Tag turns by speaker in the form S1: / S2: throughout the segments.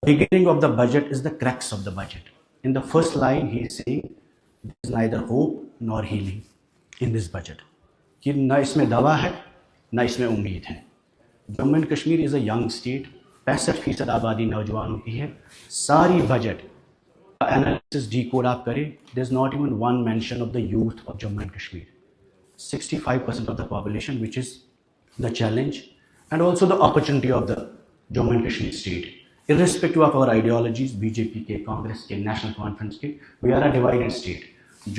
S1: beginning of the budget is the crux of the budget. In the first line, he is saying there is neither hope nor healing in this budget. कि न इसमें दवा है न इसमें उम्मीद है. Jammu and Kashmir is a young state. 65% आबादी नौजवानों की है. सारी बजट एनालिसिस डी कोड आप करें, there is not even one mention of the youth of Jammu and Kashmir. 65% of the population, which is the challenge and also the opportunity of the Jammu and Kashmir state. Irrespective of our ideologies, BJP के, कांग्रेस के, national conference के, we are a divided state.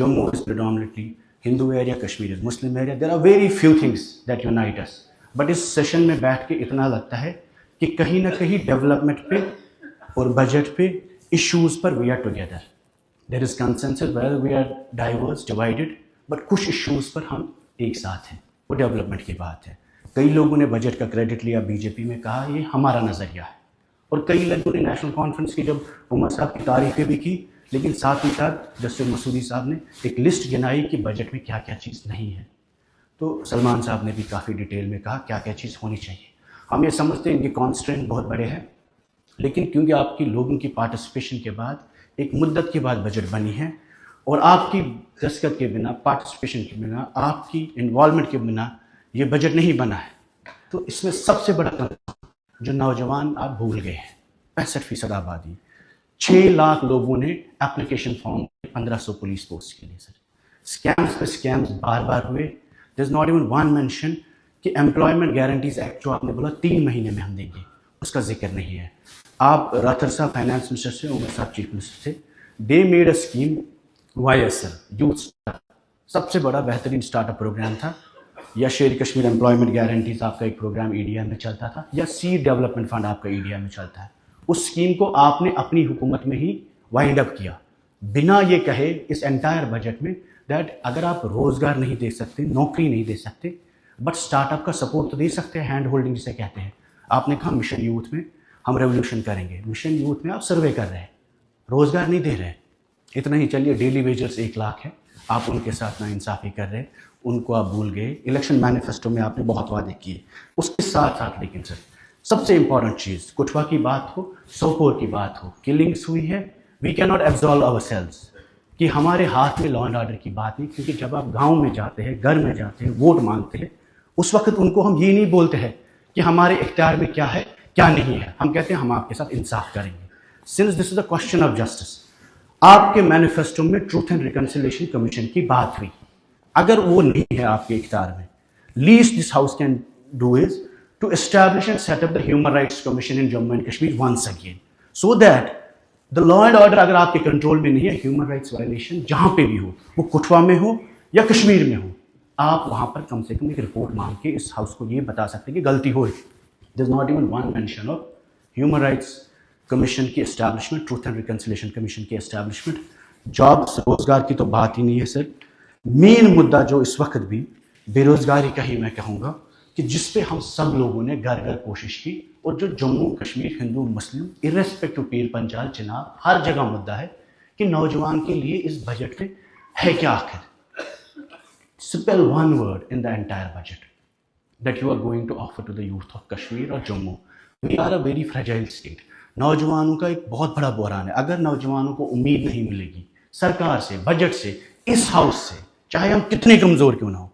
S1: Jammu is predominantly Hindu area, Kashmir is Muslim area. There are very few things that unite us. But इस session में बैठ के इतना लगता है कि कहीं ना कहीं डेवलपमेंट पे और बजट पे इश्यूज पर we are together. There is consensus where we are diverse, divided, but कुछ इश्यूज पर हम एक साथ हैं. वो डेवलपमेंट की बात है. कई लोगों ने बजट का क्रेडिट लिया, बीजेपी में कहा ये हमारा नज़रिया है, और कई लोगों ने नेशनल कॉन्फ्रेंस की जब उमर साहब की तारीफें भी की, लेकिन साथ ही साथ जस्टिस मसूदी साहब ने एक लिस्ट गिनाई कि बजट में क्या क्या चीज़ नहीं है. तो सलमान साहब ने भी काफ़ी डिटेल में कहा क्या क्या चीज़ होनी चाहिए. हम ये समझते हैं इनके कॉन्स्ट्रेंट बहुत बड़े हैं, लेकिन क्योंकि आपकी लोगों की पार्टिसिपेशन के बाद एक मुद्दत के बाद बजट बनी है, और आपकी दस्तखत के बिना, पार्टिसिपेशन के बिना, आपकी इन्वॉल्वमेंट के बिना ये बजट नहीं बना है. तो इसमें सबसे बड़ा जो नौजवान आप भूल गए हैं. 65% आबादी, 6 लाख लोगों ने एप्लीकेशन फॉर्म 1500 पुलिस पोस्ट के लिए. सर स्कैम्स पे स्कैम्स बार बार हुए. There is not even one mention कि एम्प्लॉयमेंट गारंटीज एक्ट जो आपने बोला 3 महीने में हम देंगे, उसका जिक्र नहीं है. आप राठौर साहब फाइनेंस मिनिस्टर से, उमर साहब चीफ मिनिस्टर से, they made a scheme YSL youth start, सबसे बड़ा बेहतरीन स्टार्टअप प्रोग्राम था. या शेर कश्मीर एम्प्लॉयमेंट गारंटीज आपका एक प्रोग्राम EDI में चलता था, या सीड डेवलपमेंट फंड आपका EDI में चलता है. उस स्कीम को आपने अपनी हुकूमत में ही वाइंड अप किया, बिना ये कहे इस एंटायर बजट में दैट अगर आप रोजगार नहीं दे सकते, नौकरी नहीं दे सकते, बट स्टार्टअप का सपोर्ट तो दे सकते हैं, हैंड होल्डिंग जिसे कहते हैं. आपने कहा मिशन यूथ में हम रेवोल्यूशन करेंगे. मिशन यूथ में आप सर्वे कर रहे हैं, रोजगार नहीं दे रहे हैं. इतना ही चलिए, डेली वेजर्स 1 लाख है, आप उनके साथ नाइंसाफ़ी कर रहे हैं, उनको आप भूल गए. इलेक्शन मैनिफेस्टो में आपने बहुत वादे किए. उसके साथ साथ लेकिन सर सबसे इंपॉर्टेंट चीज़, कुठवा की बात हो, सोपोर की बात हो, किलिंग्स हुई है, we can not absolve ourselves कि हमारे हाथ में लॉ एंड ऑर्डर की बात नहीं. क्योंकि जब आप गाँव में जाते हैं, घर में जाते हैं, वोट मांगते हैं, उस वक्त उनको हम ये नहीं बोलते हैं कि हमारे इख्तियार में क्या है क्या नहीं है. हम कहते हैं हम आपके साथ इंसाफ करेंगे. Since this is the question of justice, आपके मैनिफेस्टो में ट्रूथ एंड रिकंसिलिएशन कमीशन की बात हुई. अगर वो नहीं है आपके इख्तियार में, least this house can do is to establish and set up the human rights commission in Jammu and Kashmir once again, so that the law and order अगर आपके कंट्रोल में नहीं है, ह्यूमन राइट्स वायलेशन जहां पे भी हो, वो कुठवा में हो या कश्मीर में हो, आप वहां पर कम से कम एक रिपोर्ट मांग के इस हाउस को ये बता सकते हैं कि गलती हो. There is not even one mention of human rights commission की establishment, truth and reconciliation commission की एस्टैब्लिशमेंट. जॉब्स, रोजगार की तो बात ही नहीं है सर. मेन मुद्दा जो इस वक्त भी बेरोजगारी का ही मैं कहूँगा कि जिस पे हम सब लोगों ने घर घर कोशिश की, और जो जम्मू कश्मीर हिंदू मुस्लिम इर्रेस्पेक्टिव पीर पंचाल चिनाब हर जगह मुद्दा है कि नौजवान के लिए इस बजट में है क्या आखिर. Simple one word in the entire budget that you are going to offer to the youth of Kashmir और Jammu. We are a very fragile state. नौजवानों का एक बहुत बड़ा बुहरान है. अगर नौजवानों को उम्मीद नहीं मिलेगी सरकार से, बजट से, इस हाउस से, चाहे हम कितने कमज़ोर क्यों ना हो,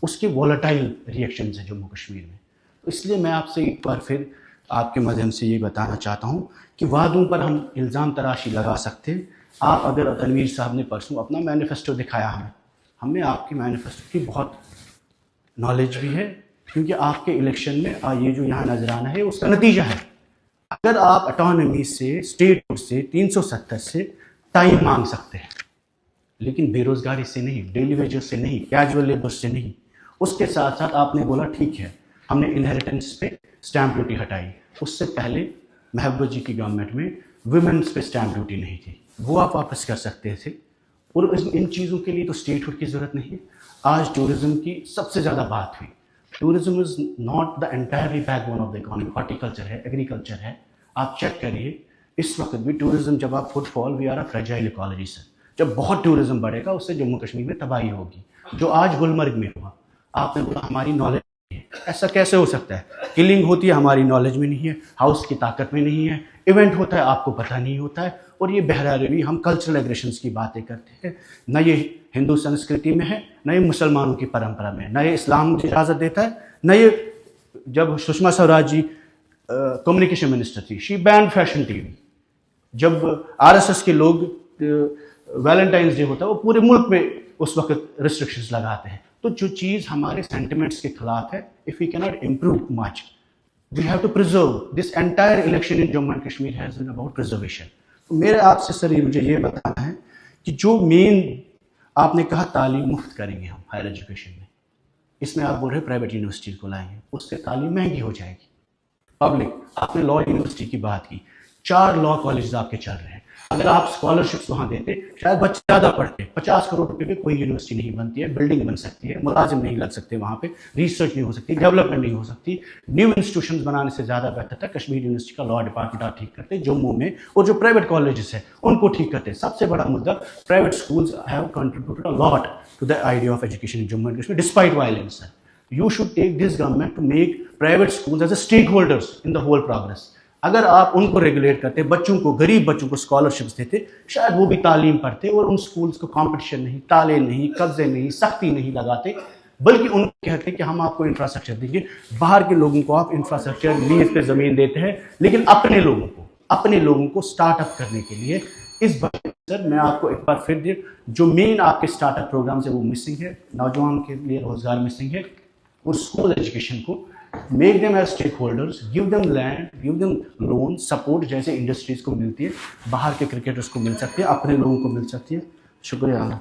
S1: उसके वॉलेटाइल रिएक्शन है जम्मू कश्मीर में. तो इसलिए मैं आपसे एक बार फिर आपके माध्यम से ये बताना चाहता हूँ कि वादों पर हम इल्ज़ाम तराशी लगा सकते हैं. आप अगर तनवीर साहब ने परसों अपना मैनिफेस्टो दिखाया, हमें आपकी मैनिफेस्टो की बहुत नॉलेज भी है, क्योंकि आपके इलेक्शन में ये जो यहाँ नजराना है उसका नतीजा है. अगर आप ऑटोनॉमी से, स्टेट से, 370 से टाइम मांग सकते हैं, लेकिन बेरोजगारी से नहीं, डेली वेजेस से नहीं, कैजुअल लेबर से नहीं. उसके साथ साथ आपने बोला ठीक है हमने इनहेरिटेंस पे स्टैंप ड्यूटी हटाई. उससे पहले महबूबा जी की गवर्नमेंट में वुमेन्स पे स्टैंप ड्यूटी नहीं थी, वो आप वापस कर सकते थे. और इन चीज़ों के लिए तो स्टेटहुड की ज़रूरत नहीं है. आज टूरिज्म की सबसे ज़्यादा बात हुई. Tourism is not the entirely backbone of the economy. Horticulture है, एग्रीकल्चर है. आप चेक करिए इस वक्त भी टूरिज्म, जब आप footfall, we are a fragile ecology sir. जब बहुत टूरिज्म बढ़ेगा उससे जम्मू कश्मीर में तबाही होगी, जो आज गुलमर्ग में हुआ. आपने बोला हमारी नॉलेज, ऐसा कैसे हो सकता है? किलिंग होती है, हमारी नॉलेज में नहीं है, हाउस की ताकत में नहीं है, इवेंट होता है आपको पता नहीं होता है। और ये बहरा रवी हम कल्चरल एग्रेशंस की बातें करते हैं, न ये हिंदू संस्कृति में है, न ये मुसलमानों की परंपरा में है, न ये इस्लाम इजाज़त देता है, न ये जब सुषमा स्वराज जी कम्युनिकेशन मिनिस्टर थी, शी बैन फैशन टीवी। जब आरएसएस के लोग वैलेंटाइंस डे होता है वो पूरे मुल्क में उस वक्त रिस्ट्रिक्शंस लगाते हैं। तो जो चीज़ हमारे सेंटिमेंट्स के खिलाफ है, if we cannot improve much, we have to preserve. This entire election in Jammu and Kashmir has been about preservation. तो मेरे आपसे सर मुझे ये बताना है कि जो मेन आपने कहा तालीम मुफ्त करेंगे हम हायर एजुकेशन में, इसमें आप बोल रहे प्राइवेट यूनिवर्सिटीज़ को लाएंगे, उससे तालीम महंगी हो जाएगी। पब्लिक, आपने लॉ यूनिवर्सिटी की बात की, 4 लॉ कॉलेज आपके चल रहे हैं। अगर आप स्कॉलरशिप्स वहाँ देते शायद बच्चे ज़्यादा पढ़ते। 50 करोड़ रुपए पे कोई यूनिवर्सिटी नहीं बनती है, बिल्डिंग बन सकती है, मुलाजिम नहीं लग सकते वहाँ पे, रिसर्च नहीं हो सकती, डेवलपमेंट नहीं हो सकती। न्यू इंस्टीट्यूशंस बनाने से ज़्यादा बेहतर था कश्मीर यूनिवर्सिटी का लॉ डिपार्टमेंट आप ठीक करते जम्मू में, और जो प्राइवेट कॉलेजेस है उनको ठीक करते। सबसे बड़ा मुद्दा, private schools have contributed a lot to the idea of education in Jammu and Kashmir despite violence. You should take this government to make private schools as a stakeholders in the whole progress. अगर आप उनको regulate करते, बच्चों को, गरीब बच्चों को scholarships देते, शायद वो भी तालीम पढ़ते और उन स्कूल्स को कंपटीशन नहीं, ताले नहीं, कब्जे नहीं, सख्ती नहीं लगाते, बल्कि उनको कहते कि हम आपको इंफ्रास्ट्रक्चर देंगे। बाहर के लोगों को आप इंफ्रास्ट्रक्चर लीज पे ज़मीन देते हैं, लेकिन अपने लोगों को स्टार्टअप करने के लिए इस बार सर मैं आपको एक बार फिर दे, जो मेन आपके स्टार्टअप प्रोग्राम है वो मिसिंग है, नौजवान के लिए रोजगार मिसिंग है। और स्कूल एजुकेशन को make them as stakeholders, give them land, give them loan support, जैसे इंडस्ट्रीज को मिलती है, बाहर के क्रिकेटर्स को मिल सकती है, अपने लोगों को मिल सकती है। शुक्रिया।